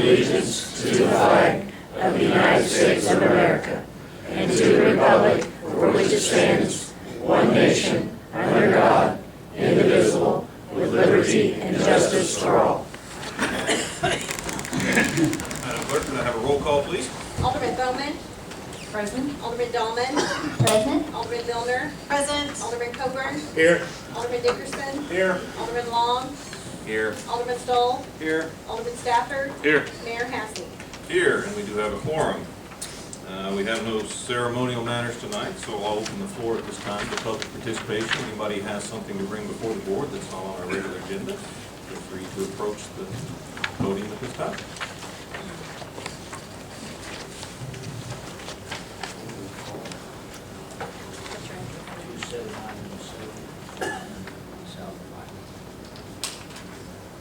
allegiance to the flag of the United States of America and to the republic for which it stands, one nation, under God, indivisible, with liberty and justice for all. Madam Clerk, can I have a roll call, please? Alderman Bowman. Present. Alderman Dahlman. Present. Alderman Milner. Present. Alderman Coburn. Here. Alderman Dickerson. Here. Alderman Long. Here. Alderman Stoll. Here. Alderman Stafford. Here. Mayor Hassey. Here, and we do have a quorum. We have no ceremonial matters tonight, so I'll open the floor at this time to public participation. Anybody has something to bring before the board that's not on our regular agenda, feel free to approach the podium at this time.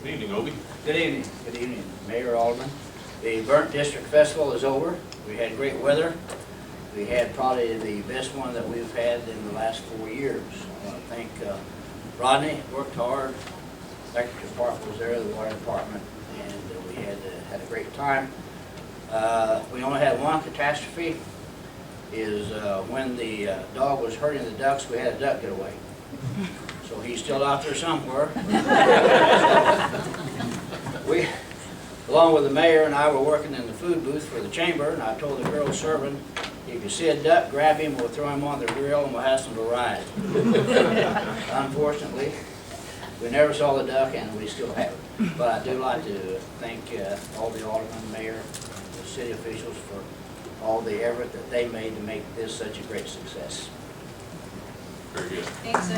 Good evening, Obie. Good evening. Good evening, Mayor, Alderman. The Burnt District Festival is over. We had great weather. We had probably the best one that we've had in the last 4 years. I want to thank Rodney, worked hard. Electric department was there, the water department, and we had a great time. We only had one catastrophe, is when the dog was hurting the ducks, we had a duck get away. So he's still out there somewhere. We, along with the mayor and I, were working in the food booth for the chamber, and I told the girl serving, if you see a duck, grab him, we'll throw him on the grill, and we'll have some to ride. Unfortunately, we never saw the duck, and we still haven't. But I do like to thank all the aldermen, mayor, the city officials for all the effort that they made to make this such a great success. Very good. Thanks,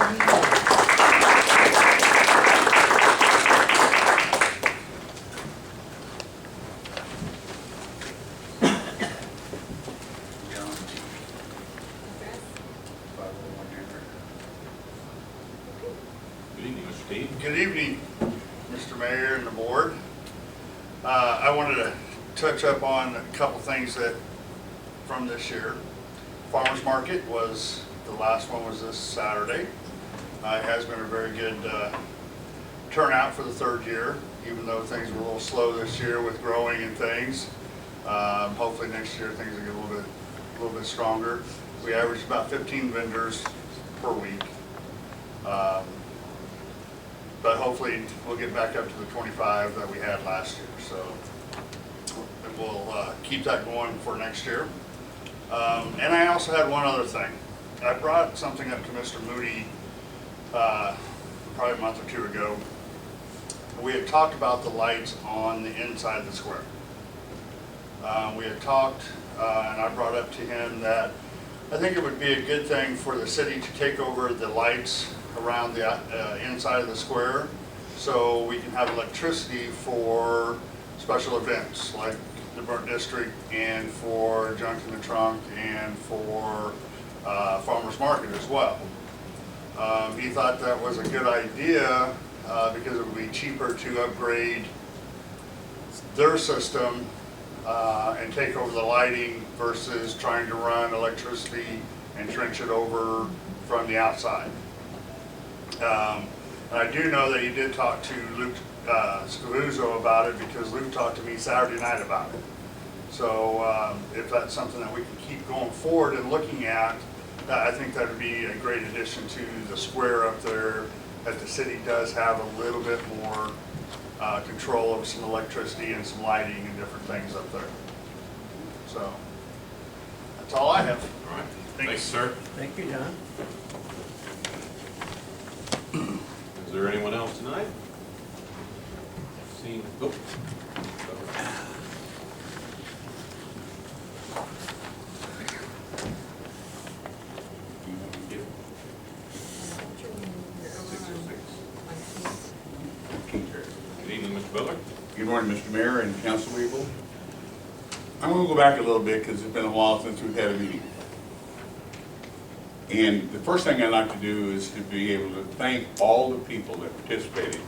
Good evening, Mr. Teague. Good evening, Mr. Mayor and the board. I wanted to touch up on a couple things that from this year. Farmers Market was, the last one was this Saturday. It has been a very good turnout for the third year, even though things were a little slow this year with growing and things. Hopefully next year things will get a little bit stronger. We averaged about 15 vendors per week. But hopefully we'll get back up to the 25 that we had last year. So and we'll keep that going for next year. And I also had one other thing. I brought something up to Mr. Moody probably a month or two ago. We had talked about the lights on the inside of the square. We had talked, and I brought up to him that I think it would be a good thing for the city to take over the lights around the inside of the square so we can have electricity for special events like the Burnt District and for Junk in the Trunk and for Farmers Market as well. He thought that was a good idea because it would be cheaper to upgrade their system and take over the lighting versus trying to run electricity and trench it over from the outside. And I do know that you did talk to Luke Scavuzzo about it because Luke talked to me Saturday night about it. So if that's something that we can keep going forward and looking at, I think that would be a great addition to the square up there, that the city does have a little bit more control over some electricity and some lighting and different things up there. So that's all I have. All right. Thanks, sir. Thank you, John. Is there anyone else tonight? Seeing, oh. Good evening, Mr. Butler. Good morning, Mr. Mayor and council people. I'm going to go back a little bit because it's been a while since we've had a meeting. And the first thing I'd like to do is to be able to thank all the people that participated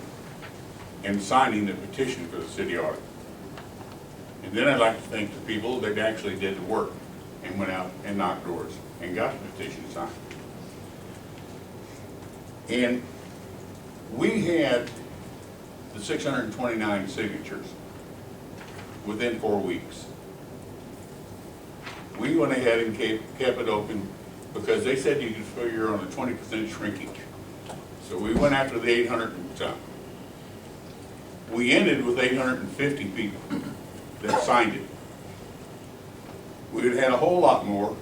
in signing the petition for the city audit. And then I'd like to thank the people that actually did the work and went out and knocked doors and got the petition signed. And we had the 629 signatures. within 4 weeks. We went ahead and kept it open because they said you could figure on a 20% shrinkage. So we went after the 800 and some. We ended with 850 people that signed it. We would have had a whole lot more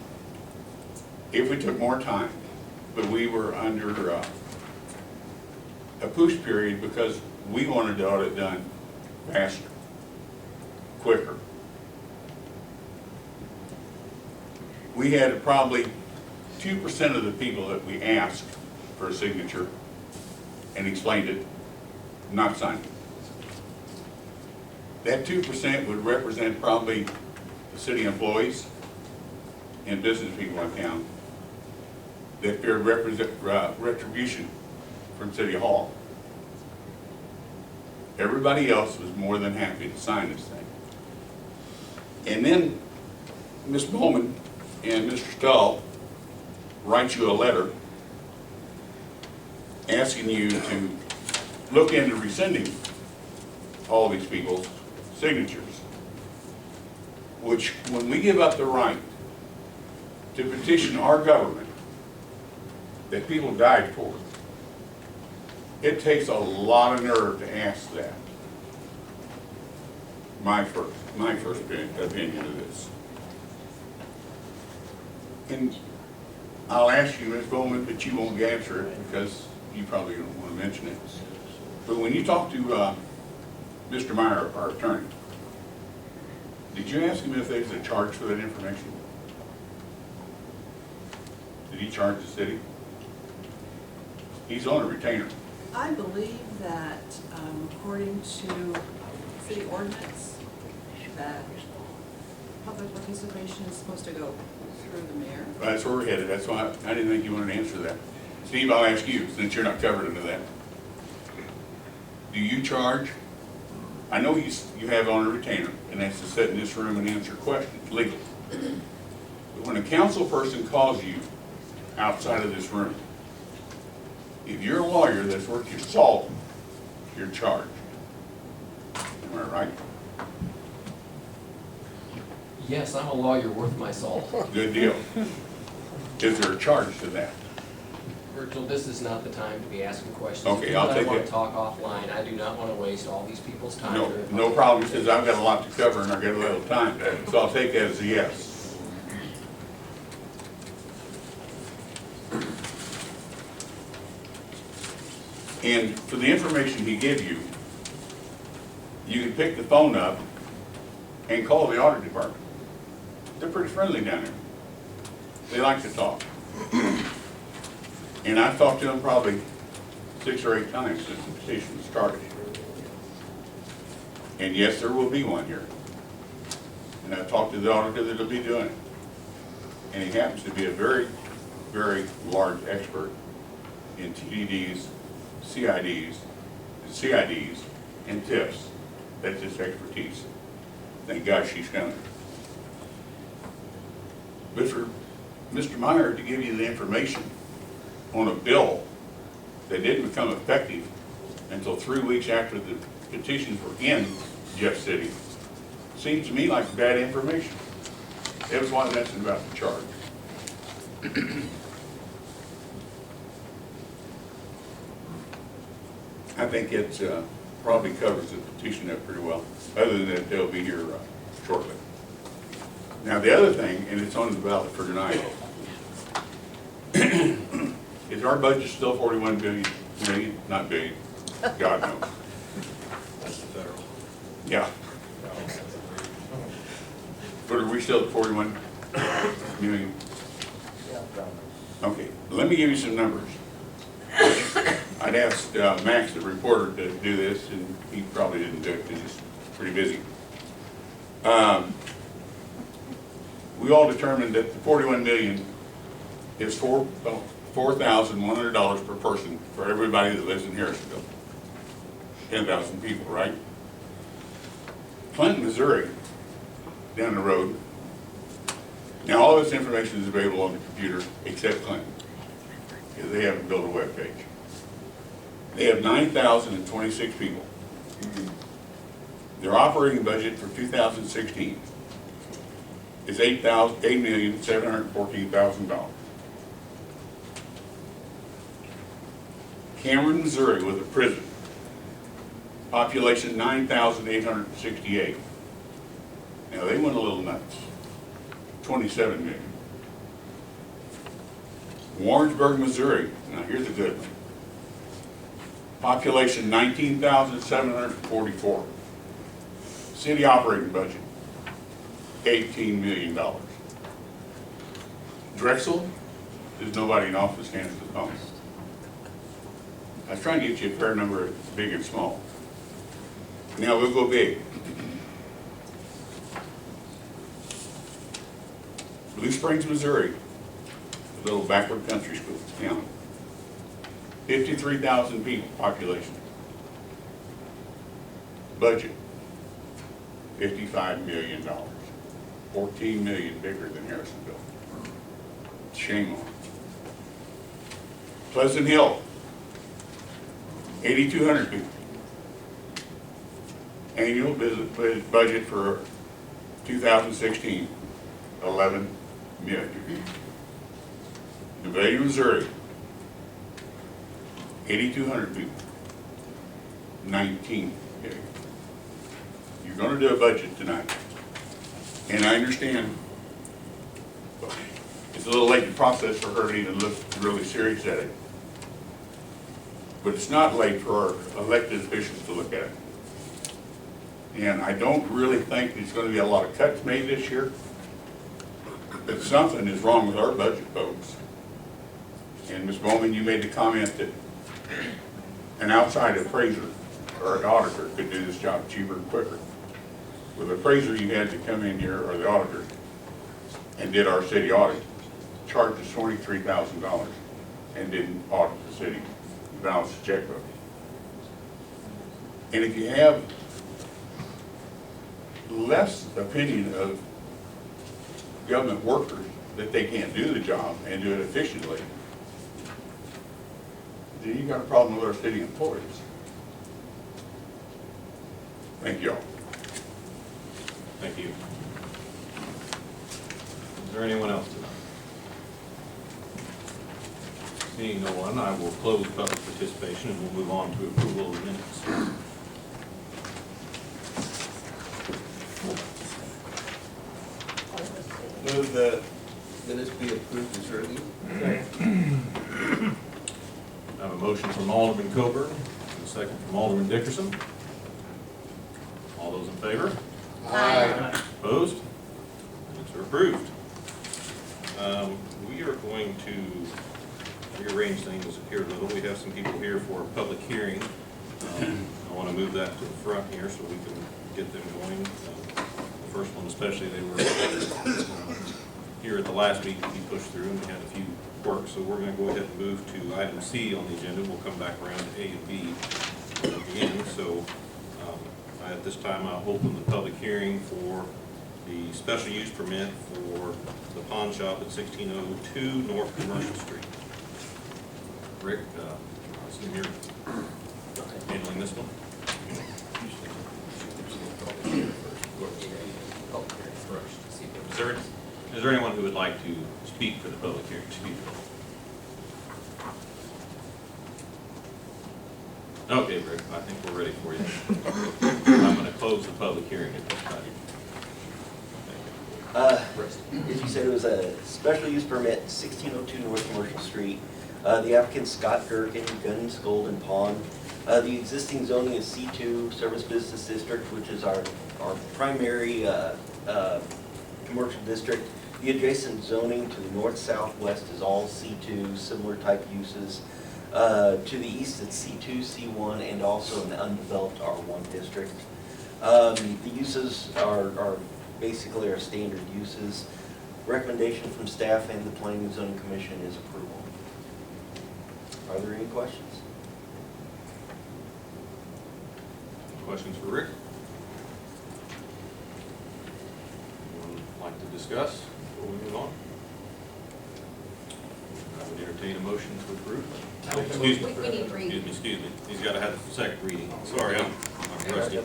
if we took more time, but we were under a push period because we wanted the audit done faster, quicker. We had probably 2% of the people that we asked for a signature and explained it, not signed it. That 2% would represent probably the city employees and business people in town that feared retribution from City Hall. Everybody else was more than happy to sign this thing. And then Ms. Bowman and Mr. Stahl write you a letter asking you to look into rescinding all these people's signatures, which when we give up the right to petition our government that people died for, it takes a lot of nerve to ask that. My first opinion of this. And I'll ask you, Ms. Bowman, but you won't answer it because you probably don't want to mention it. But when you talk to Mr. Meyer, our attorney, did you ask him if there's a charge for that information? Did he charge the city? He's on a retainer. I believe that according to city ordinance, that public participation is supposed to go through the mayor. That's where we're headed. That's why I didn't think you wanted to answer that. Steve, I'll ask you, since you're not covered under that. Do you charge? I know you have on a retainer, and that's to sit in this room and answer questions legally. But when a council person calls you outside of this room, if you're a lawyer that's worth your salt, you're charged. Am I right? Yes, I'm a lawyer worth my salt. Good deal. Is there a charge to that? Virgil, this is not the time to be asking questions. Okay, I'll take I want it. to talk offline. I do not want to waste all these people's time. No, during no public problem, because I've got a lot to cover and I've got a little time. So I'll take that as a yes. And for the information he gave you, you can pick the phone up and call the audit department. They're pretty friendly down there. They like to talk. And I've talked to them probably 6 or 8 times since the petition started. And yes, there will be one here. And I've talked to the auditor that'll be doing it. And he happens to be a very, very large expert in TDDs, CIDs, and TIFs. That's his expertise. Thank God she's coming. But for Mr. Meyer to give you the information on a bill that didn't become effective until 3 weeks after the petitions were in Jeff City, seems to me like bad information. That was why that's about the charge. I think it probably covers the petition up pretty well, other than that they'll be here shortly. Now the other thing, and it's on the ballot for tonight, is our budget still 41 million? Not billion, God knows. That's the federal. Yeah. But are we still at 41 million? Okay, let me give you some numbers. I'd asked Max, the reporter, to do this, and he probably didn't do it because he's pretty busy. We all determined that the 41 million is $4,100 per person for everybody that lives in Harrisonville. 10,000 people, right? Clinton, Missouri, down the road. Now all this information is available on the computer except Clinton, because they haven't built a web page. They have 9,026 people. Their operating budget for 2016 is $8,714,000. Cameron, Missouri, with a prison, population 9,868. Now, they went a little nuts, 27 million. Warrensburg, Missouri, now here's a good one. Population 19,744. City operating budget, $18 million. Drexel, there's nobody in office can answer the phone. I was trying to get you a fair number of big and small. Now we'll go big. Blue Springs, Missouri, a little backward country school town. 53,000 people population. Budget, $55 million. 14 million bigger than Harrisonville. Shame on it. Pleasant Hill, 8,200 people. Annual budget for 2016, 11 million. Nevada, Missouri, 8,200 people, 19 million. You're going to do a budget tonight. And I understand it's a little late in the process for her to even look really serious at it. But it's not late for our elected officials to look at it. And I don't really think there's going to be a lot of cuts made this year. But something is wrong with our budget, folks. And Ms. Bowman, you made the comment that an outside appraiser or an auditor could do this job cheaper and quicker. With the appraiser, you had to come in here, or the auditor, and did our city audit, charged us $23,000 and didn't audit the city, balance the checkbook. And if you have less opinion of government workers that they can't do the job and do it efficiently, then you got a problem with our city employees. Thank you all. Thank you. Is there anyone else tonight? Seeing no one, I will close public participation and we'll move on to approval of the minutes. Move the minutes be approved as written. I have a motion from Alderman Coburn, and a second from Alderman Dickerson. All those in favor? Aye. Opposed? Minutes are approved. We are going to rearrange things here a little. We have some people here for a public hearing. I want to move that to the front here so we can get them going. The first one especially, they were here at the last meeting to be pushed through and we had a few quirks. So we're going to go ahead and move to item C on the agenda. We'll come back around to A and B at the end. So at this time, I'll open the public hearing for the special use permit for the pawn shop at 1602 North Commercial Street. Rick, I assume you're handling this one? Is there anyone who would like to speak for the public hearing? Okay, Rick, I think we're ready for you. I'm going to close the public hearing at this time. As you said, it was a special use permit, 1602 North Commercial Street. The applicant Scott Gergen, Guns, Gold, and Pawn. The existing zoning is C2, Service Business District, which is our primary commercial district. The adjacent zoning to the north, southwest is all C2, similar type uses. To the east, it's C2, C1, and also an undeveloped R1 district. The uses are basically our standard uses. Recommendation from staff and the Planning and Zoning Commission is approval. Are there any questions? Questions for Rick? Anyone like to discuss before we move on? I would entertain a motion to approve. Oh, excuse me. We need to read. Excuse me. He's got to have the second reading. Sorry, I'm Rusty.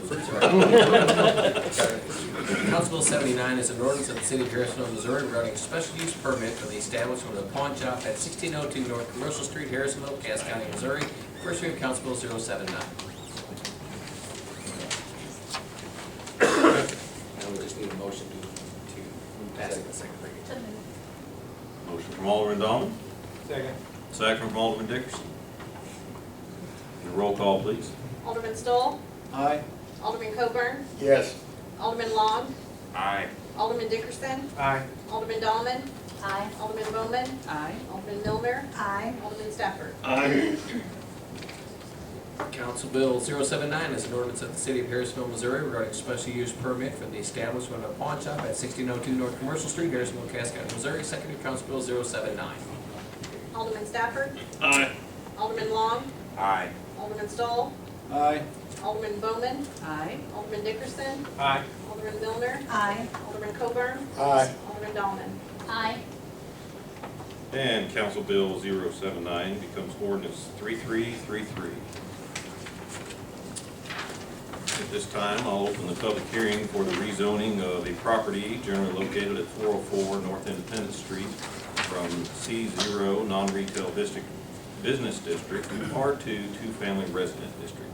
Council Bill 79 is an ordinance of the City of Harrisonville, Missouri regarding a special use permit for the establishment of a pawn shop at 1602 North Commercial Street, Harrisonville, Cass County, Missouri. First reading of Council Bill 079. Now we just need a motion to pass it in the second reading. Motion from Alderman Dahlman, Second. second from Alderman Dickerson. Roll call, please. Alderman Stoll, Aye. Alderman Coburn, Yes. Alderman Long, Aye. Alderman Dickerson, Aye. Alderman Dahlman, Aye. Alderman Bowman, Aye. Alderman Milner, Aye. Alderman Stafford. Aye. Council Bill 079 is an ordinance of the City of Harrisonville, Missouri regarding a special use permit for the establishment of a pawn shop at 1602 North Commercial Street, Harrisonville, Cass County, Missouri. Second reading Council Bill 079. Alderman Stafford, Aye. Alderman Long, Aye. Alderman Stoll, Aye. Alderman Bowman, Aye. Alderman Dickerson, Aye. Alderman Milner, Aye. Alderman Coburn, Aye. Alderman Dahlman. Aye. And Council Bill 079 becomes ordinance 3333. At this time, I'll open the public hearing for the rezoning of a property generally located at 404 North Independence Street from C0 non-retail business district to R2 two-family resident district.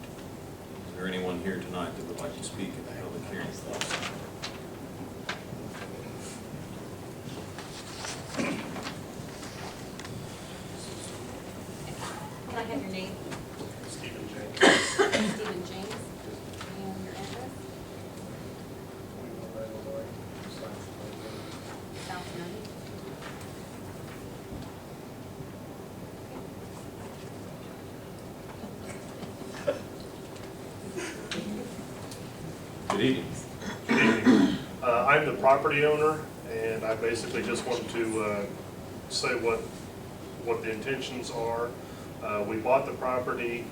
Is there anyone here tonight that would like to speak at the public hearing? Can I have your name? Stephen James. Stephen James. And your address? South Nutty. Good evening. I'm the property owner, and I basically just wanted to say what the intentions are. We bought the property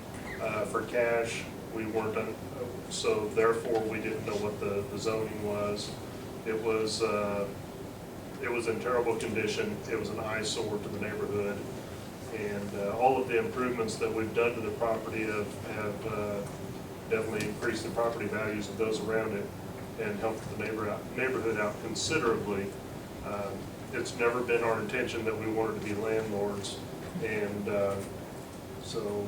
for cash. We weren't, so therefore we didn't know what the zoning was. It was in terrible condition. It was an eyesore to the neighborhood. And all of the improvements that we've done to the property have definitely increased the property values of those around it and helped the neighborhood out considerably. It's never been our intention that we wanted to be landlords, and so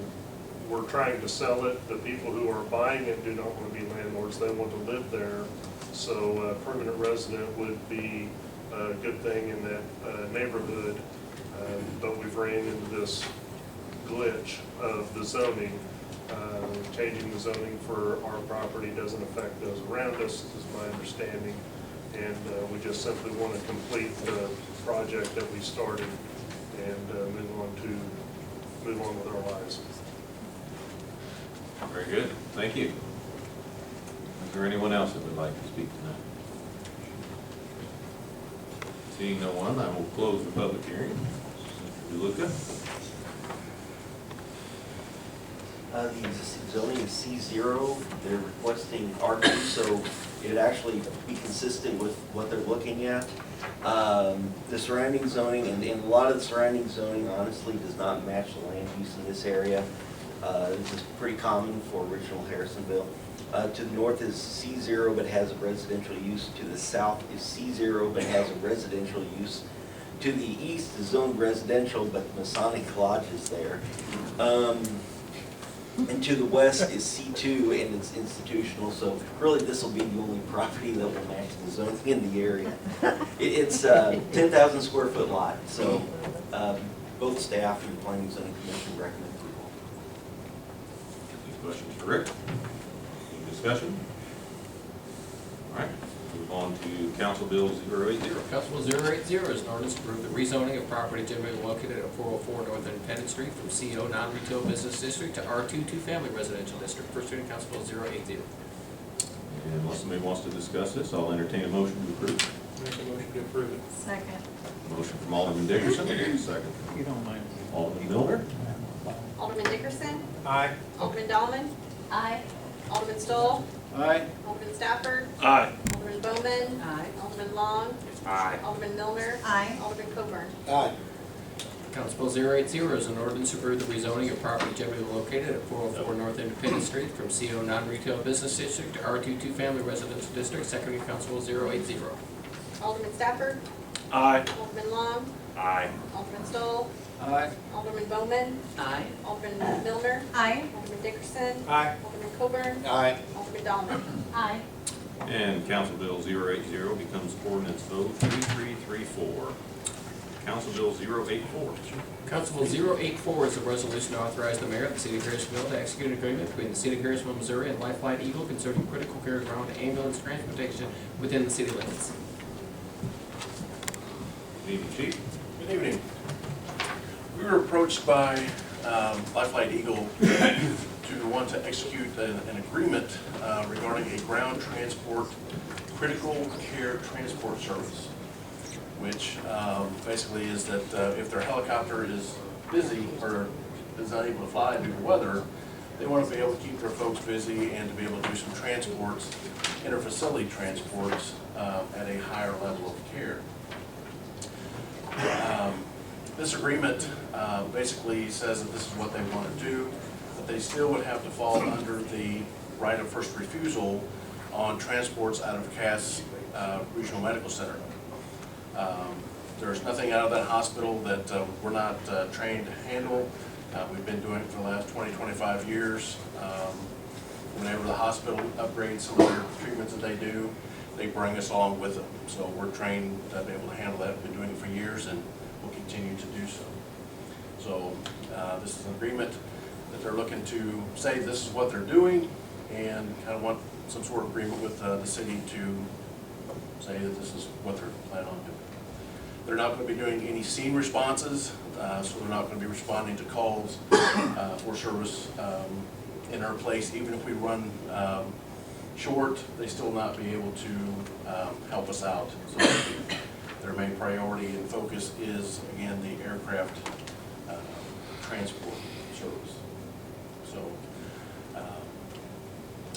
we're trying to sell it. The people who are buying it do not want to be landlords, they want to live there. So a permanent resident would be a good thing in that neighborhood, but we've ran into this glitch of the zoning. Changing the zoning for our property doesn't affect those around us, is my understanding. And we just simply want to complete the project that we started and move on with our lives. Very good, thank you. Is there anyone else that would like to speak tonight? Seeing no one, I will close the public hearing. Mr. DeLuca? The existing zoning is C0, they're requesting R2, so it'd actually be consistent with what they're looking at. The surrounding zoning, and a lot of the surrounding zoning honestly does not match the land use in this area. This is pretty common for original Harrisonville. To the north is C0 but has a residential use. To the south is C0 but has a residential use. To the east is zoned residential but the Masonic Lodge is there. And to the west is C2 and it's institutional, so really this will be the only property that will match the zoning in the area. It's a 10,000 square foot lot, so both staff and the Planning and Zoning Commission recommend approval. Any questions for Rick? Any discussion? All right, move on to Council Bill 080. Council Bill 080 is an ordinance to approve the rezoning of property generally located at 404 North Independence Street from CO non-retail business district to R2 two-family residential district. First reading Council Bill 080. And unless somebody wants to discuss this, I'll entertain a motion to approve. Make a motion to approve it. Second. Motion from Alderman Dickerson, second. You don't mind. Alderman Milner? Alderman Dickerson, Aye. Alderman Dahlman, Aye. Alderman Stoll, Aye. Alderman Stafford, Aye. Alderman Bowman, Aye. Alderman Long, Aye. Alderman Milner, Aye. Alderman Coburn. Aye. Council Bill 080 is an ordinance to approve the rezoning of property generally located at 404 North Independence Street from CO non-retail business district to R2 two-family residential district. Second reading, Council Bill 080. Alderman Stafford. Aye. Alderman Long. Aye. Alderman Stoll. Aye. Alderman Bowman. Aye. Alderman Milner. Aye. Alderman Dickerson. Aye. Alderman Coburn. Aye. Alderman Dahlman. Aye. And Council Bill 080 becomes ordinance 03334. Council Bill 084. Council Bill 084 is a resolution to authorize the mayor of the city of Harrisonville to execute an agreement between the city of Harrisonville, Missouri and Lifeline Eagle concerning critical care ground ambulance transportation within the city limits. Good evening, Chief. Good evening. We were approached by Lifeline Eagle to want to execute an agreement regarding a ground transport, critical care transport service, which basically is that if their helicopter is busy or is unable to fly due to weather, they want to be able to keep their folks busy and to be able to do some transports, inter-facility transports at a higher level of care. This agreement basically says that this is what they want to do, but they still would have to fall under the right of first refusal on transports out of Cass Regional Medical Center. There's nothing out of that hospital that we're not trained to handle. We've been doing it for the last 20, 25 years. Whenever the hospital upgrades some of their treatments that they do, they bring us along with them. So we're trained to be able to handle that. We've been doing it for years and will continue to do so. So this is an agreement that they're looking to say this is what they're doing and kind of want some sort of agreement with the city to say that this is what they're planning on doing. They're not going to be doing any scene responses, so they're not going to be responding to calls for service in our place. Even if we run short, they still not be able to help us out. So their main priority and focus is, again, the aircraft transport service. So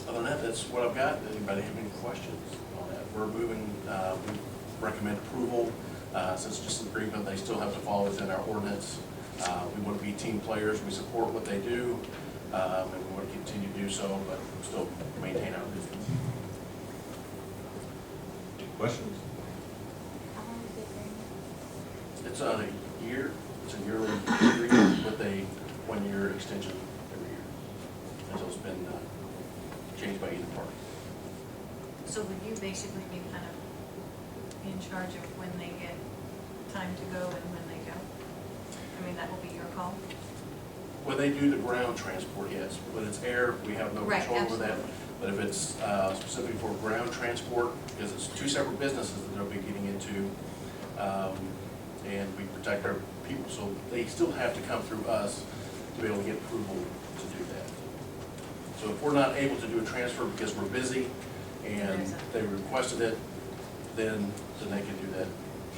other than that, that's what I've got. Anybody have any questions on that? We're moving, we recommend approval. Since it's just an agreement, they still have to fall within our ordinance. We want to be team players. We support what they do, and we want to continue to do so, but still maintain our business. Any questions? How long is it It's a year. It's a yearly agreement with a one-year extension every year until it's been changed by either party. So would you basically be kind of in charge of when they get time to go and when they go? I mean, that will be your call? When they do the ground transport, yes. When it's air, we have no Right, control over that. absolutely. But if it's specifically for ground transport, because it's two separate businesses that they'll be getting into, and we protect our people, so they still have to come through us to be able to get approval to do that. So if we're not able to do a transfer because we're busy and they requested it, then they can do that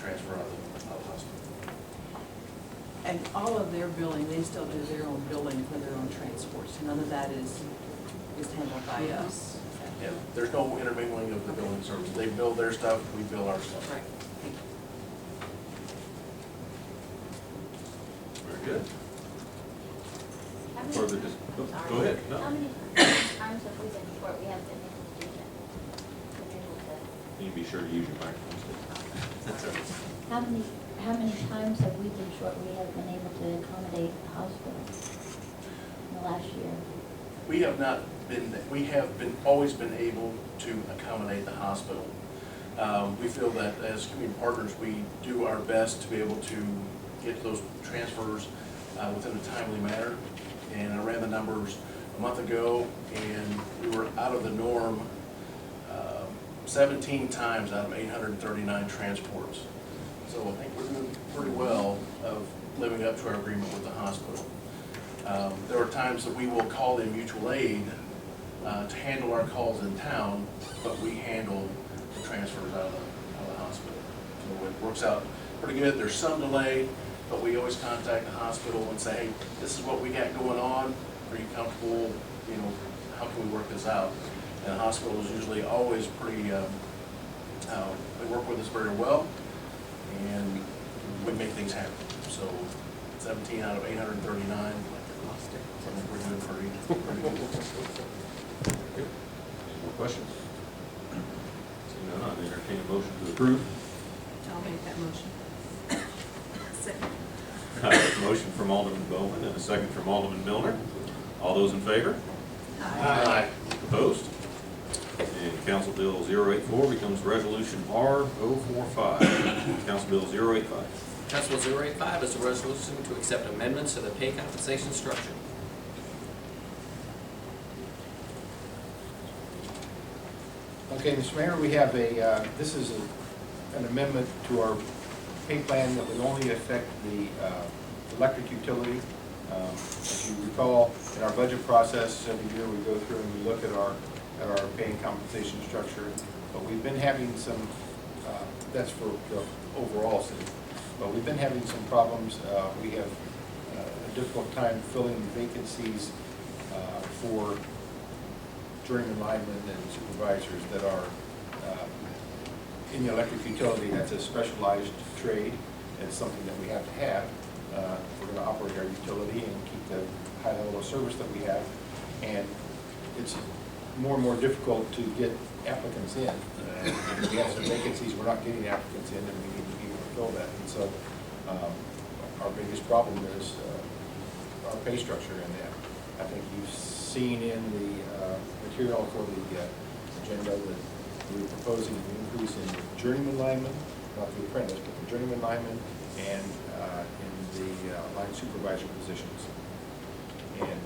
transfer out of the hospital. And all of their billing, they still do their own billing for their own transports. None of that is handled by us. Yeah, there's no intermingling of the billing service. They bill their stuff, we bill our stuff. Right. Thank you. Very good. How many Further times- dis- go ahead. No. How many times have we been before we have been able to do that? Been able to- You be sure to use your microphone. That's all right. How many times have we been short, we have been able to accommodate the hospital in the last year? We have not been, we have always been able to accommodate the hospital. We feel that as community partners, we do our best to be able to get those transfers within a timely manner. And I ran the numbers a month ago, and we were out of the norm 17 times out of 839 transports. So I think we're doing pretty well of living up to our agreement with the hospital. There are times that we will call in mutual aid to handle our calls in town, but we handle the transfers out of the hospital. So it works out pretty good. There's some delay, but we always contact the hospital and say, hey, this is what we got going on. Are you comfortable? You know, how can we work this out? And the hospital is usually always pretty, they work with us very well, and we make things happen. So 17 out of 839. I think we're doing pretty good. Any more questions? Seeing none, I'd entertain a motion to approve. I'll make that motion. Second. Motion from Alderman Bowman and a second from Alderman Milner. All those in favor? Aye. Opposed? And Council Bill 084 becomes Resolution R045. Council Bill 085. Council Bill 085 is a resolution to accept amendments to the pay compensation structure. Okay, Mr. Mayor, we have this is an amendment to our pay plan that would only affect the electric utility. As you recall, in our budget process, every year we go through and we look at our pay and compensation structure. But we've been having some, that's for the overall city, but we've been having some problems. We have a difficult time filling vacancies for journeyman linemen and supervisors that are in the electric utility. That's a specialized trade. It's something that we have to have. We're going to operate our utility and keep the high level of service that we have. And it's more and more difficult to get applicants in. We have some vacancies, we're not getting applicants in, and we need to be able to fill that. And so our biggest problem is our pay structure in that. I think you've seen in the material for the agenda that we're proposing an increase in the journeyman lineman, not the apprentice, but the journeyman lineman, and in the line supervisor positions. And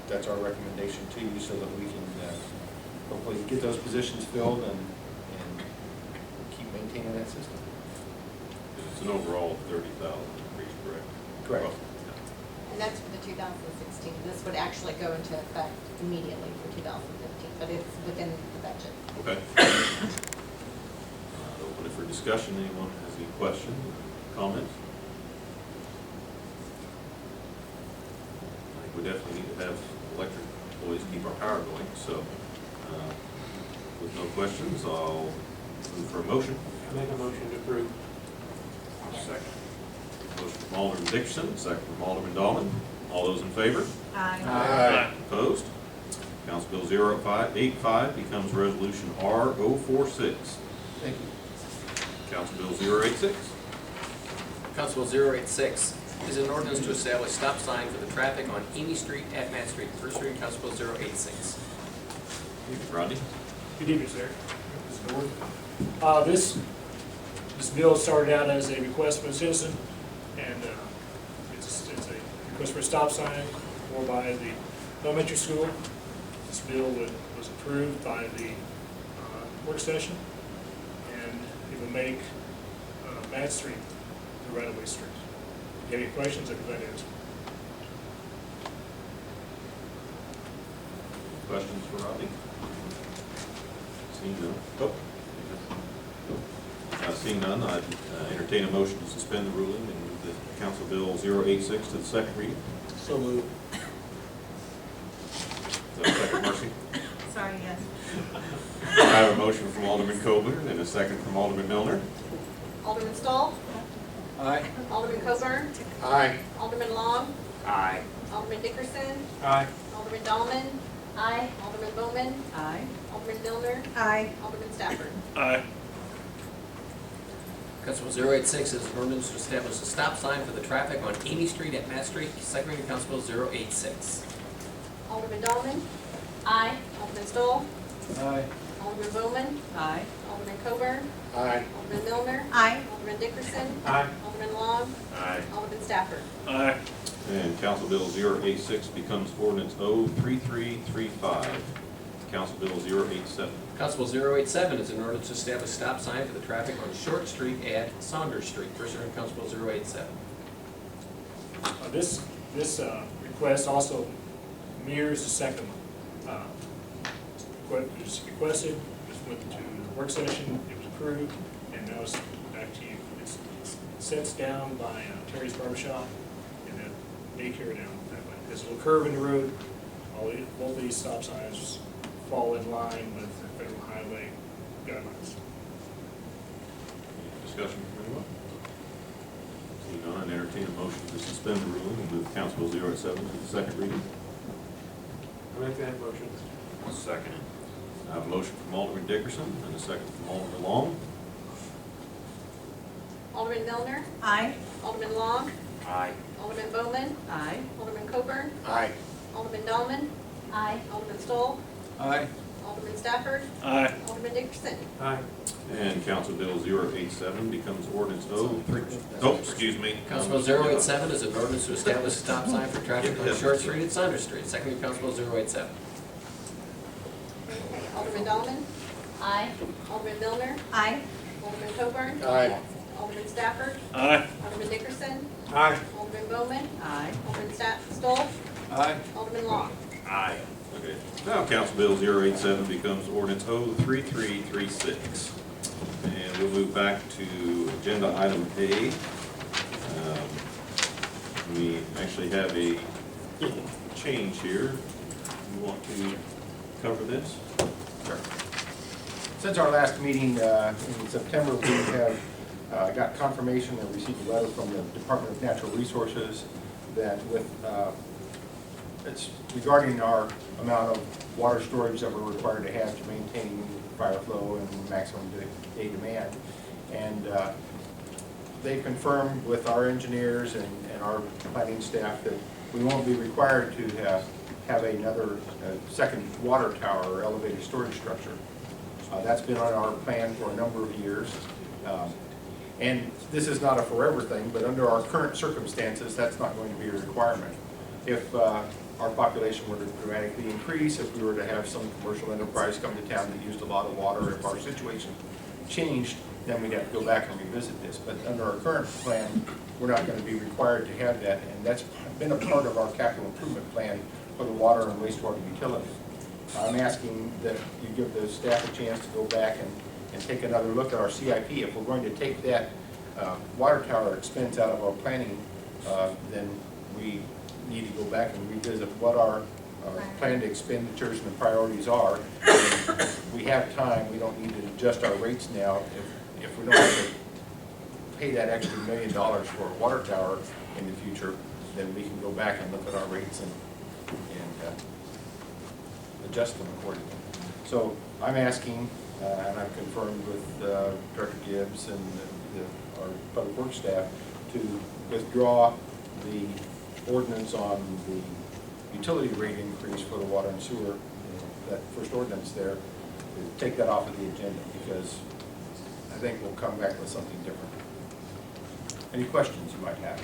that's our recommendation to you so that we can hopefully get those positions filled and keep maintaining that system. It's an overall 30,000 increase, correct? Correct. Well, And that's for the 2016. This would actually go into effect immediately for 2015, but it's within the budget. Okay. Open it for discussion. Anyone has any questions, comments? I think we definitely need to have electric employees keep our power going, so with no questions, I'll move for a motion. Make a motion to approve. Second. Motion from Alderman Dixon, second from Alderman Dahlman. All those in favor? Aye. Opposed? Council Bill 085 becomes Resolution R046. Thank you. Council Bill 086. Council Bill 086 is an ordinance to establish stop sign for the traffic on Amy Street at Matt Street. First reading, Council Bill 086. Rodney? Good evening, sir. This bill started out as a request from a citizen, and it's a request for a stop sign over by the elementary school. This bill was approved by the work session, and it would make Matt Street the right-of-way street. If you have any questions, I'd be glad to answer. Questions for Rodney? Seeing none. Oh. Seeing none, I'd entertain a motion to suspend the ruling and move the Council Bill 086 to the second reading. So moved. Is that a second, Marcy? Sorry, yes. I have a motion from Alderman Coburn and a second from Alderman Milner. Alderman Stoll? Aye. Alderman Coburn? Aye. Alderman Long? Aye. Alderman Dickerson? Aye. Alderman Dahlman? Aye. Alderman Bowman? Aye. Alderman Milner? Aye. Alderman Stafford? Aye. Council Bill 086 is an ordinance to establish a stop sign for the traffic on Amy Street at Matt Street. Second reading, Council Bill 086. Alderman Dahlman? Aye. Alderman Stoll? Aye. Alderman Bowman? Aye. Alderman Coburn? Aye. Alderman Milner? Aye. Alderman Dickerson? Aye. Alderman Long? Aye. Alderman Stafford? Aye. And Council Bill 086 becomes Ordinance 03335. Council Bill 087. Council Bill 087 is an ordinance to establish stop sign for the traffic on Short Street at Saunders Street. First reading, Council Bill 087. This request also mirrors the second one. It was requested, it went to the work session, it was approved, and now it's back to you. It sets down by Terry's Barbershop and then daycare down that way. There's a little curve in the road. Both of these stop signs fall in line with the federal highway guidelines. Any discussion from anyone? Seeing none, entertain entertain a motion to suspend the rule and move Council Bill 087 to the second reading. I make that motion. Second. I have a motion from Alderman Dickerson and a second from Alderman Long. Alderman Milner. Aye. Alderman Long. Aye. Alderman Bowman. Aye. Alderman Coburn. Aye. Alderman Dahlman. Aye. Alderman Stoll. Aye. Alderman Stafford. Aye. Alderman Dickerson. Aye. And Council Bill 087 becomes ordinance excuse me. Council Bill 087 is an ordinance to establish a stop sign for traffic on Short Street and Saunders Street. Second reading, Council Bill 087. Okay, Alderman Dahlman. Aye. Alderman Milner. Aye. Alderman Coburn. Aye. Alderman Stafford. Aye. Alderman Dickerson. Aye. Alderman Bowman. Aye. Alderman Stoll. Aye. Alderman Long. Aye. Okay, now Council Bill 087 becomes ordinance 03336. And we'll move back to agenda item A. We actually have a change here. You want to cover this? Sure. Since our last meeting in September, we have got confirmation and received a letter from the Department of Natural Resources that it's regarding our amount of water storage that we're required to have to maintain fire flow and maximum day demand. And they confirmed with our engineers and our planning staff that we won't be required to have another second water tower or elevated storage structure. That's been on our plan for a number of years. And this is not a forever thing, but under our current circumstances, that's not going to be a requirement. If our population were to dramatically increase, if we were to have some commercial enterprise come to town that used a lot of water, if our situation changed, then we'd have to go back and revisit this. But under our current plan, we're not going to be required to have that, and that's been a part of our capital improvement plan for the water and wastewater utility. I'm asking that you give the staff a chance to go back and take another look at our CIP. If we're going to take that water tower expense out of our planning, then we need to go back and revisit what our planned expenditures and priorities are. And we have time. We don't need to adjust our rates now. If we don't have to pay that extra $1 million for a water tower in the future, then we can go back and look at our rates and adjust them accordingly. So I'm asking, and I've confirmed with Director Gibbs and our public works staff, to withdraw the ordinance on the utility rate increase for the water and sewer, that first ordinance there, to take that off of the agenda, because I think we'll come back with something different. Any questions you might have?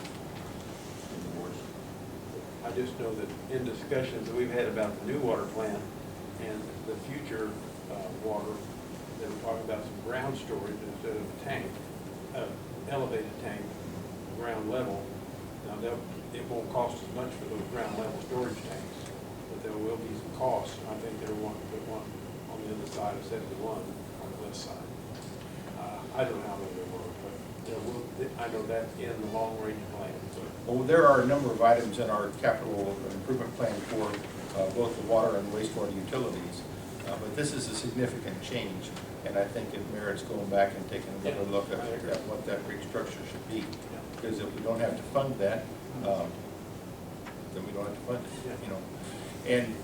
I just know that in discussions that we've had about the new water plant and the future water, they were talking about some ground storage instead of a tank, elevated tank, ground level. Now, it won't cost as much for those ground level storage tanks, but there will be some costs. I think they're wanting to put one on the other side of 71 on the west side. I don't know how many there were, but there will, I know that in the long range plan. Well, there are a number of items in our capital improvement plan for both the water and wastewater utilities, but this is a significant change, and I think it merits going back and taking another look at what that rate structure should be. Because if we don't have to fund that, then we don't have to fund it, you know. And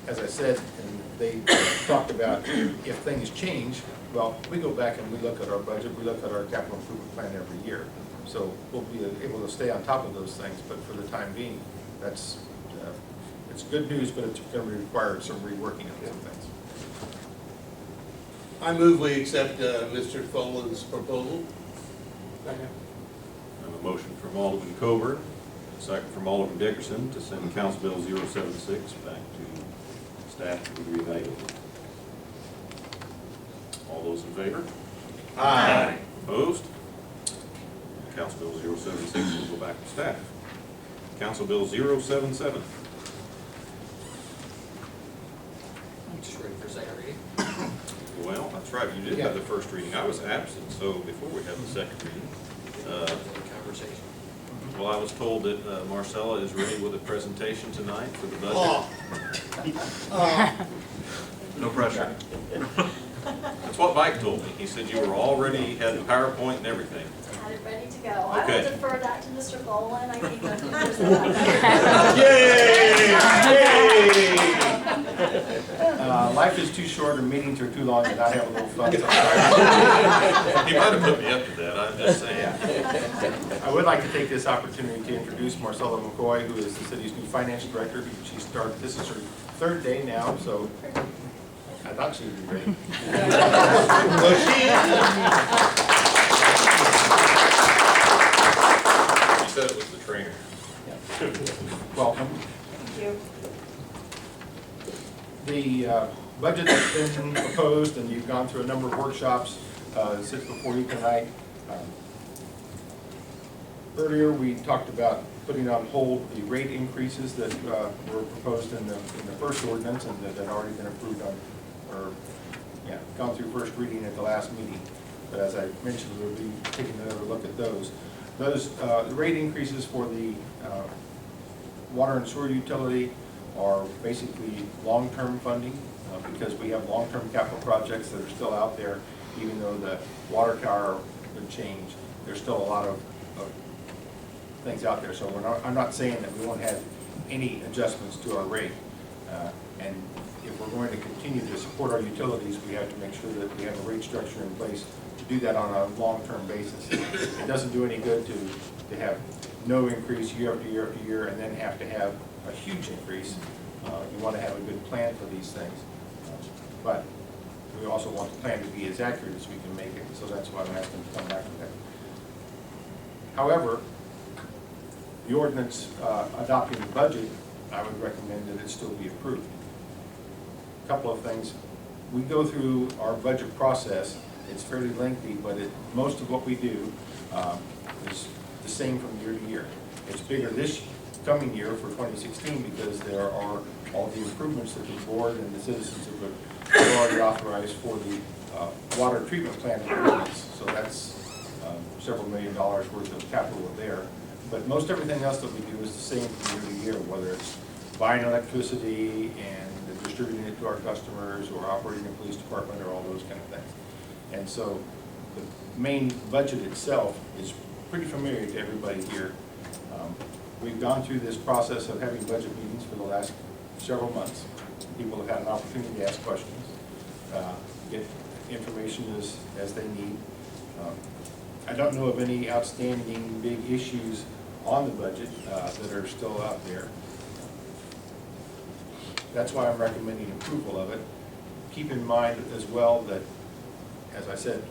as I said, and they talked about if things change, well, we go back and we look at our budget, we look at our capital improvement plan every year. So we'll be able to stay on top of those things, but for the time being, that's it's good news, but it's going to require some reworking of some things. I move we accept Mr. Follin's proposal. Second. I have a motion from Alderman Coburn, a second from Alderman Dickerson to send Council Bill 076 back to staff to be reevaluated. All those in favor? Aye. Opposed? Council Bill 076 will go back to staff. Council Bill 077. Just ready for second reading. Well, that's right, you did have the first reading. I was absent, so before we have the second reading. Conversation. Well, I was told that Marcella is ready with a presentation tonight for the budget. No pressure. That's what Mike told me. He said you were already, had the PowerPoint and everything. Had it ready to go. I Okay. will defer that to Mr. Boland. I need to. Life is too short and meetings are too long, and I have a little fun. He might have put me up to that, I'm just saying. I would like to take this opportunity to introduce Marcella McCoy, who is the city's new finance director. She started, this is her third day now, so I thought she would be great. Well, she is. She said it was the trainer. Welcome. Thank you. The budget that's been proposed, and you've gone through a number of workshops, sits before you tonight. Earlier, we talked about putting on hold the rate increases that were proposed in the first ordinance and that had already been approved on, or gone through first reading at the last meeting. But as I mentioned, we'll be taking another look at those. Those the rate increases for the water and sewer utility are basically long-term funding because we have long-term capital projects that are still out there. Even though the water tower would change, there's still a lot of things out there. So I'm not saying that we won't have any adjustments to our rate. And if we're going to continue to support our utilities, we have to make sure that we have a rate structure in place to do that on a long-term basis. It doesn't do any good to have no increase year after year after year and then have to have a huge increase. You want to have a good plan for these things. But we also want the plan to be as accurate as we can make it, so that's why I'm asking to come back with that. However, the ordinance adopting the budget, I would recommend that it still be approved. A couple of things. We go through our budget process. It's fairly lengthy, but most of what we do is the same from year to year. It's bigger this coming year for 2016 because there are all the improvements that the board and the citizens have already authorized for the water treatment plant improvements. So that's several $1 million worth of capital there. But most everything else that we do is the same from year to year, whether it's buying electricity and distributing it to our customers or operating a police department or all those kind of things. And so the main budget itself is pretty familiar to everybody here. We've gone through this process of having budget meetings for the last several months. People have had an opportunity to ask questions, get information as they need. I don't know of any outstanding big issues on the budget that are still out there. That's why I'm recommending approval of it. Keep in mind as well that, as I said,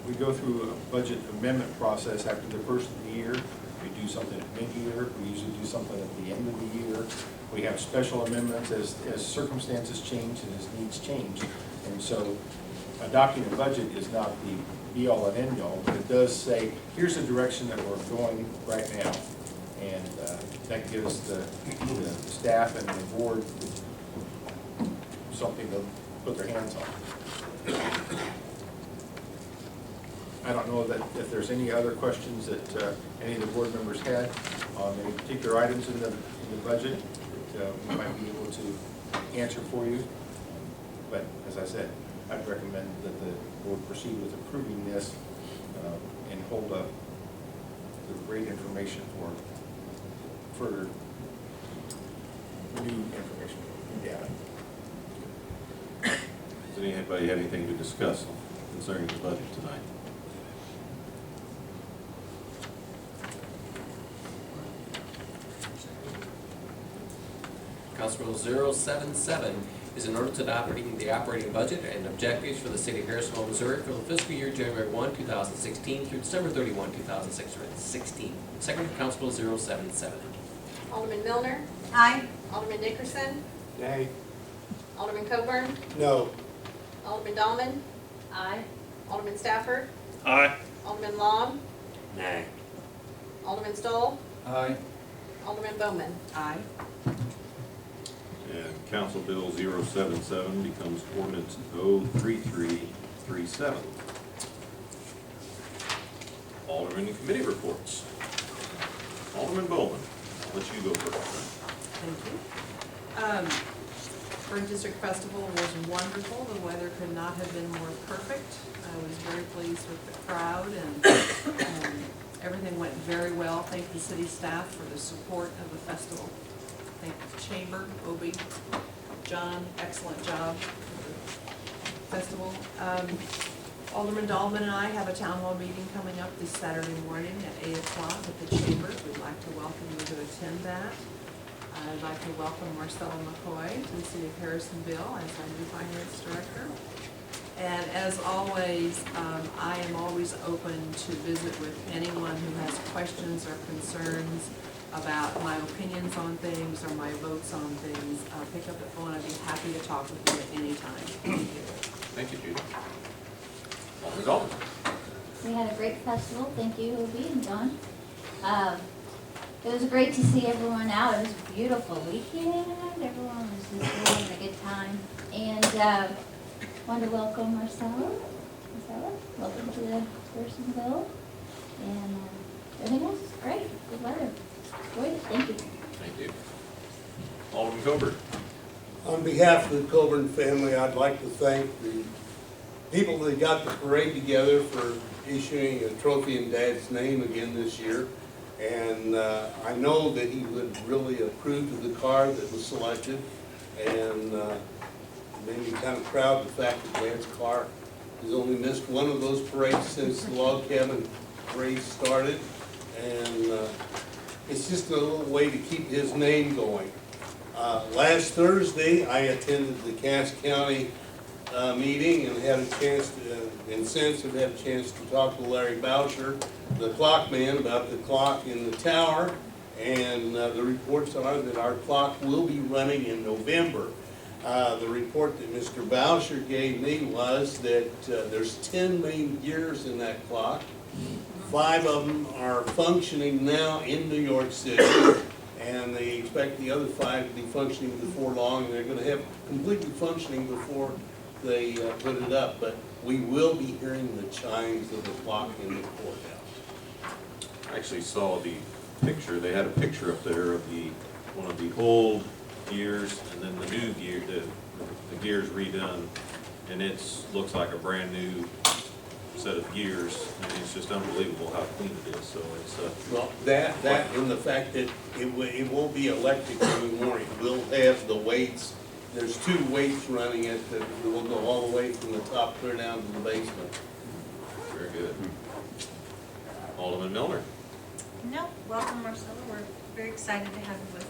we go through a budget amendment process after the first of the year. We do something at mid-year. We usually do something at the end of the year. We have special amendments as circumstances change and as needs change. And so adopting a budget is not the be-all and end-all, but it does say, here's the direction that we're going right now. And that gives the staff and the board something to put their hands on. I don't know that if there's any other questions that any of the board members had on any particular items in the budget that we might be able to answer for you. But as I said, I'd recommend that the board proceed with approving this and hold up the rate information for further new information and data. Does anybody have anything to discuss concerning the budget tonight? Council Bill 077 is an ordinance adopting the operating budget and objectives for the city of Harrisonville, Missouri for the fiscal year January 1, 2016 through December 31, 2016. Second reading, Council Bill 077. Alderman Milner. Aye. Alderman Dickerson. Nay. Alderman Coburn. No. Alderman Dahlman. Aye. Alderman Stafford. Aye. Alderman Long. Nay. Alderman Stoll. Aye. Alderman Bowman. Aye. And Council Bill 077 becomes ordinance 03337. Alderman and committee reports. Alderman Bowman, I'll let you go first. Thank you. Burnt District Festival was wonderful. The weather could not have been more perfect. I was very pleased with the crowd and everything went very well. Thank the city staff for the support of the festival. Thank the chamber, Obie, John, excellent job for the festival. Alderman Dahlman and I have a town hall meeting coming up this Saturday morning at 8 o'clock at the chamber. We'd like to welcome you to attend that. I'd like to welcome Marcella McCoy to the City of Harrisonville as our new finance director. And as always, I am always open to visit with anyone who has questions or concerns about my opinions on things or my votes on things. Pick up the phone. I'd be happy to talk with you at any time. Thank you. Thank you, Judy. Alderman Dahlman. We had a great festival. Thank you, Obie and John. It was great to see everyone out. It was a beautiful weekend. Everyone was just having a good time. And wanted to welcome Marcella. Marcella, welcome to the Harrisonville. And everything else is great. Good weather. Enjoyed it. Thank you. Thank you. Alderman Covert. On behalf of the Coburn family, I'd like to thank the people that got the parade together for issuing a trophy in Dad's name again this year. And I know that he would really approve of the car that was selected, and made me kind of proud of the fact that Dad's car has only missed one of those parades since the log cabin parade started, and it's just a little way to keep his name going. Last Thursday, I attended the Cass County meeting and had a chance to, and since have had a chance to talk to Larry Boucher, the clock man, about the clock in the tower, and the reports are that our clock will be running in November. The report that Mr. Boucher gave me was that there's 10 main gears in that clock. 5 of them are functioning now in New York City, and they expect the other 5 to be functioning before long, and they're going to have completely functioning before they put it up. But we will be hearing the chimes of the clock in the courthouse. I actually saw the picture. They had a picture up there of one of the old gears and then the new gear, the gears redone, and it looks like a brand new set of gears. I mean, it's just unbelievable how clean it is. So it's well, that and the fact that it won't be electric anymore. It will have the weights. There's 2 weights running it that will go all the way from the top clear down to the basement. very good. Alderman Milner. No, welcome Marcella, we're very excited to have you with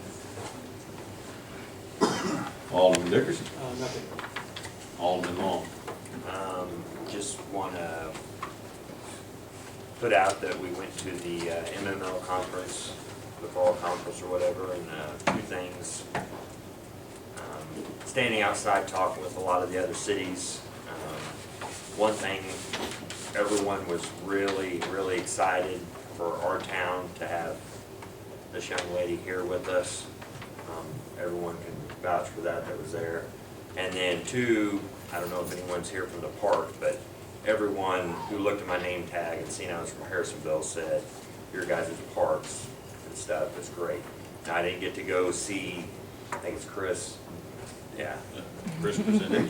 us. Alderman Dickerson. Nothing. Alderman Long. Just want to put out that we went to the MML conference, the fall conference or whatever, and 2 things. Standing outside talking with a lot of the other cities. One thing, everyone was really, really excited for our town to have this young lady here with us. Everyone can vouch for that was there. And then 2, I don't know if anyone's here from the park, but everyone who looked at my name tag and seen I was from Harrisonville said, your guys' parks and stuff is great. Now, I didn't get to go see, I think it's Chris. Yeah. Chris presented.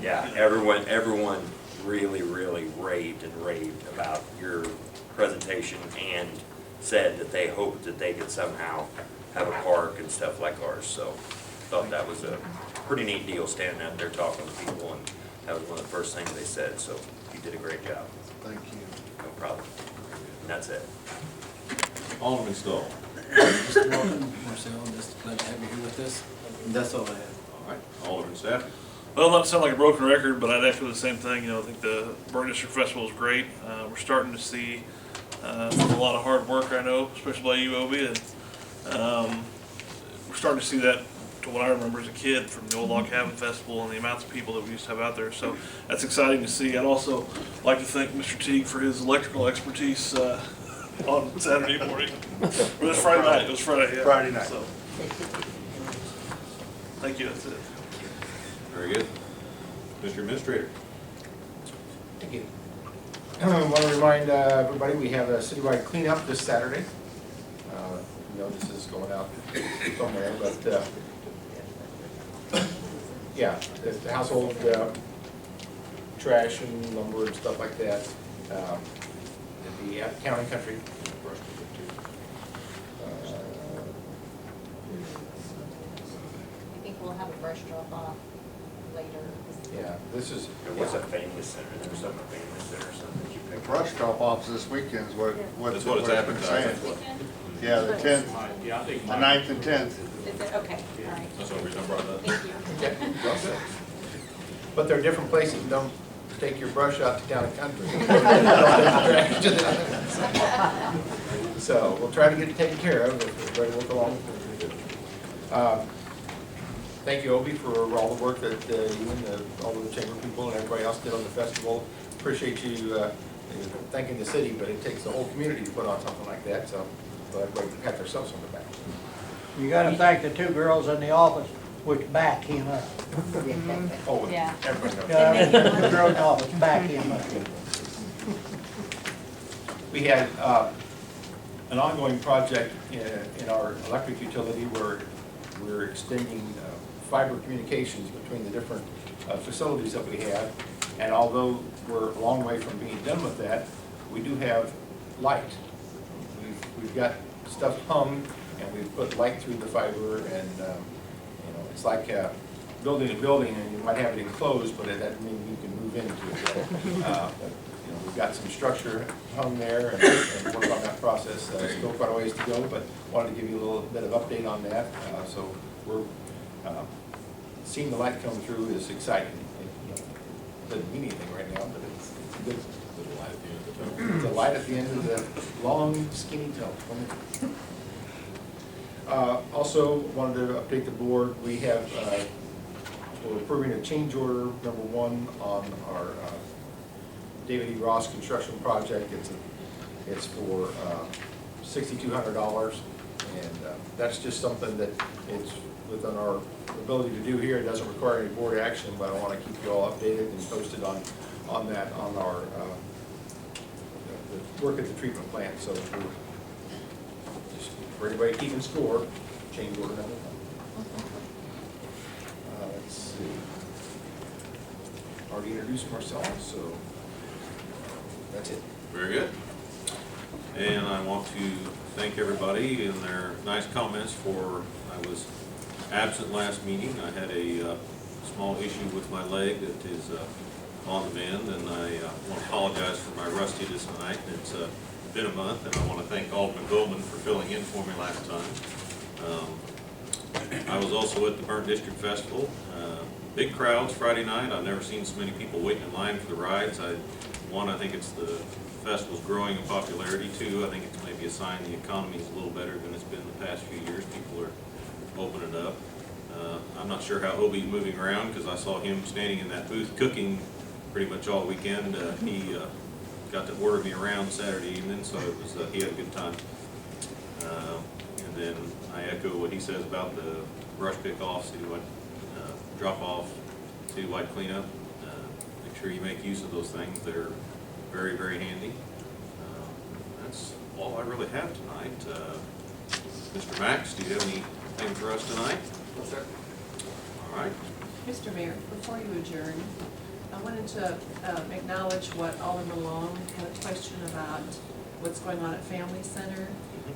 Yeah, everyone really, really raved about your presentation and said that they hoped that they could somehow have a park and stuff like ours. So thought that was a pretty neat deal, standing out there talking to people, and that was one of the first things they said. So you did a great job. Thank you. No problem. And that's it. Alderman Stoll. Just welcome, Marcel, and just glad to have you here with us. And that's all I have. All right, Alderman Stafford. Well, not to sound like a broken record, but I'd echo the same thing. You know, I think the Burnt District Festival is great. We're starting to see a lot of hard work, I know, especially by you, Obie, and we're starting to see that to what I remember as a kid from the old Log Cabin Festival and the amounts of people that we used to have out there. So that's exciting to see. I'd also like to thank Mr. Teague for his electrical expertise on Saturday morning. Or it was Friday night. It was Friday, yeah. Friday night. So, thank you. That's it. Very good. Mr. Administrator. Thank you. I want to remind everybody we have a citywide cleanup this Saturday. You know, this is going out somewhere, but Yeah, the household trash and lumber and stuff like that. The Town and Country. I think we'll have a brush drop off later. Yeah, this is. What's a family center? There was something, a family center or something that you The picked. brush drop-offs this weekend is what That's what it's been advertised. saying. Yeah, the 10th, Yeah, I think the 9th and 10th. Is it, okay, all right, That's the reason I brought that. thank you. Okay, well said. But there are different places, don't take your brush out to Town and Country. So we'll try to get it taken care of if everybody will go along. Thank you, Obi, for all the work that you and all of the chamber people and everybody else did on the festival. Appreciate you thanking the city, but it takes the whole community to put on something like that, so everybody can pat themselves on the back. You gotta thank the two girls in the office which backed him up. Oh, Yeah. everybody knows. The girls in the office backed him up. We had an ongoing project in our electric utility where we're extending fiber communications between the different facilities that we have. And although we're a long way from being done with that, we do have light. We've got stuff hung and we've put light through the fiber, and it's like building a building and you might have it enclosed, but it doesn't mean you can move into it. We've got some structure hung there and work on that process. Still quite a ways to go, but wanted to give you a little bit of update on that. So we're seeing the light come through is exciting. It doesn't mean anything right now, but it's good. It's a light at the end of the long, skinny telephone. Also wanted to update the board. We have we're approving a change order number 1 on our David E. Ross construction project. It's for $6,200, and that's just something that it's within our ability to do here. It doesn't require any board action, but I want to keep you all updated and posted on that on our the work at the treatment plant. So just for anybody keeping score, change order number 1. Let's see. Already introduced ourselves, so that's it. Very good. And I want to thank everybody in their nice comments for, I was absent last meeting. I had a small issue with my leg that is on the mend, and I want to apologize for my rustiness tonight. It's been a month, and I want to thank Alderman Goldman for filling in for me last time. I was also at the Burnt District Festival. Big crowds Friday night. I've never seen so many people waiting in line for the rides. I think it's the festival's growing in popularity. 2, I think it's maybe a sign the economy is a little better than it's been the past few years. People are opening up. I'm not sure how Obi's moving around because I saw him standing in that booth cooking pretty much all weekend. He got to order me around Saturday evening, so it was he had a good time. And then I echo what he says about the brush pick off, citywide drop off, citywide cleanup. Make sure you make use of those things. They're very, very handy. That's all I really have tonight. Mr. Max, do you have anything for us tonight? No, sir. All right. Mr. Mayor, before you adjourn, I wanted to acknowledge what Alderman Long had a question about what's going on at Family Center.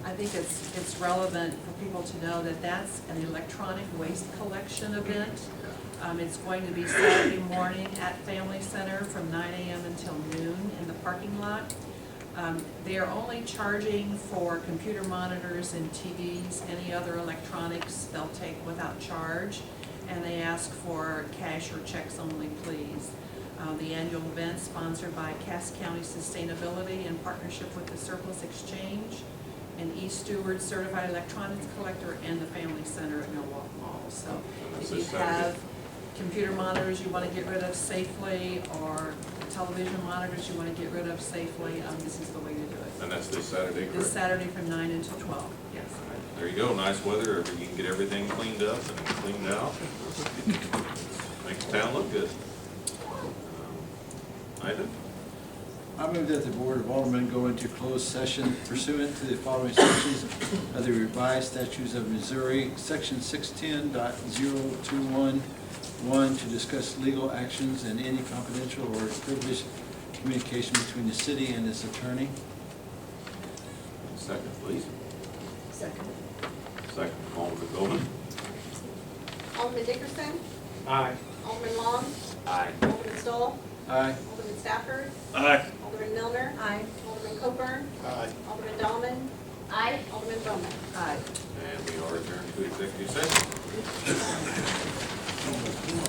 I think it's relevant for people to know that that's an electronic waste collection event. It's going to be Saturday morning at Family Center from 9 a.m. until noon in the parking lot. They are only charging for computer monitors and TVs. Any other electronics they'll take without charge, and they ask for cash or checks only, please. The annual event sponsored by Cass County Sustainability in partnership with the Surplus Exchange and East Stewart Certified Electronics Collector and the Family Center at Millwalk Mall. So if you have computer monitors you want to get rid of safely, or television monitors you want to get rid of safely, this is the way to do it. And that's this Saturday, correct? This Saturday from 9 until 12, yes. There you go, nice weather, you can get everything cleaned up and cleaned out. Makes the town look good. Ivan? I move that the Board of Aldermen go into closed session pursuant to the following sections of the revised statutes of Missouri, section 610.021 One, to discuss legal actions and any confidential or privileged communication between the city and its attorney. Second, please. Second. Second, Alderman Goldman. Alderman Dickerson? Aye. Alderman Long? Aye. Alderman Stoll? Aye. Alderman Stafford? Aye. Alderman Milner? Aye. Alderman Coburn? Aye. Alderman Dahlman? Aye. Alderman Bowman? Aye. And we are adjourned to executive session.